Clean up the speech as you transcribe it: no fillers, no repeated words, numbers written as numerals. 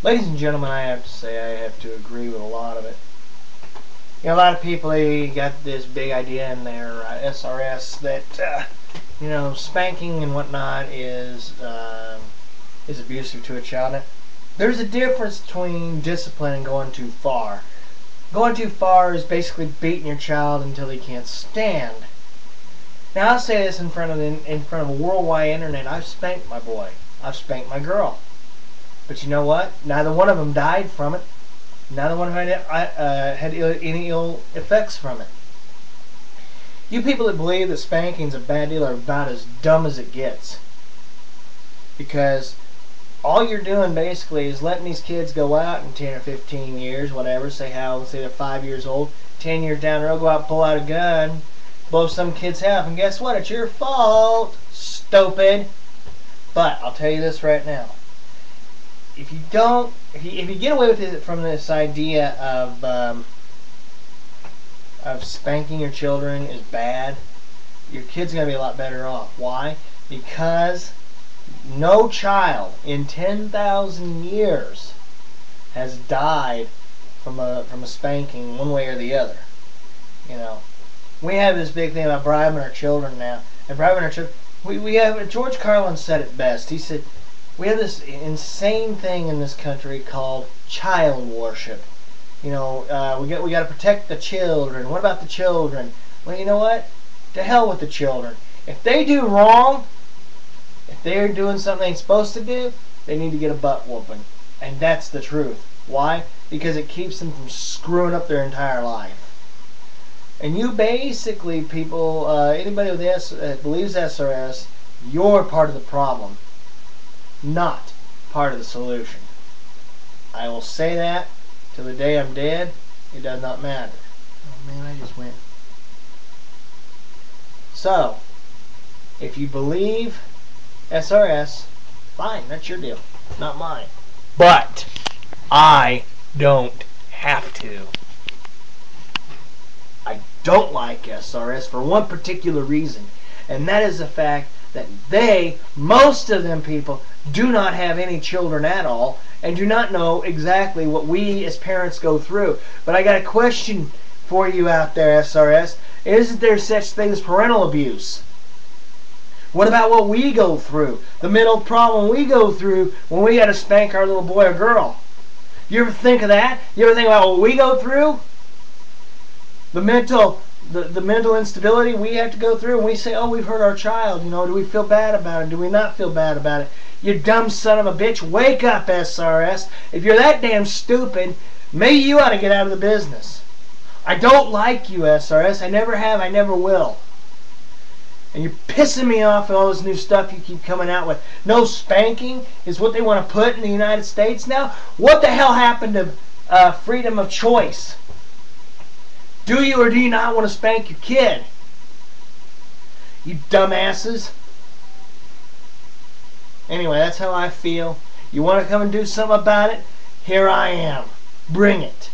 Ladies and gentlemen, I have to say I have to agree with a lot of it. You know, a lot of people, they got this big idea in their SRS that, you know, spanking and whatnot is abusive to a child. Now, there's a difference between discipline and going too far. Going too far is basically beating your child until he can't stand. Now, I'll say this in front of a worldwide internet. I've spanked my boy. I've spanked my girl. But you know what? Neither one of them died from it. Neither one of them had any ill effects from it. You people that believe that spanking's a bad deal are about as dumb as it gets. Because all you're doing basically is letting these kids go out in 10 or 15 years, whatever, say they're 5 years old, 10 years down the road, go out, pull out a gun, blow some kid's head off, and guess what? It's your fault, stupid. But I'll tell you this right now. If you get away with it from this idea of spanking your children is bad, your kid's going to be a lot better off. Why? Because no child in 10,000 years has died from a spanking one way or the other. You know, we have this big thing about bribing our children now, and bribing our children. We have George Carlin said it best. He said, we have this insane thing in this country called child worship. You know, we got to protect the children. What about the children? Well, you know what? To hell with the children. If they do wrong, if they're doing something they ain't supposed to do, they need to get a butt whooping. And that's the truth. Why? Because it keeps them from screwing up their entire life. And you basically, people, anybody with believes SRS, you're part of the problem, not part of the solution. I will say that till the day I'm dead. It does not matter. Oh man, I just went. So, if you believe SRS, fine, that's your deal, not mine. But I don't have to. I don't like SRS for one particular reason, and that is the fact that most of them people, do not have any children at all and do not know exactly what we as parents go through. But I got a question for you out there, SRS. Isn't there such thing as parental abuse? What about what we go through? The mental problem we go through when we got to spank our little boy or girl. You ever think of that? You ever think about what we go through? The mental instability we have to go through, and we say, oh, we've hurt our child. You know, do we feel bad about it? Do we not feel bad about it? You dumb son of a bitch, wake up, SRS. If you're that damn stupid, maybe you ought to get out of the business. I don't like you, SRS. I never have. I never will. And you're pissing me off with all this new stuff you keep coming out with. No spanking is what they want to put in the United States now. What the hell happened to freedom of choice? Do you or do you not want to spank your kid? You dumbasses. Anyway, that's how I feel. You want to come and do something about it? Here I am. Bring it.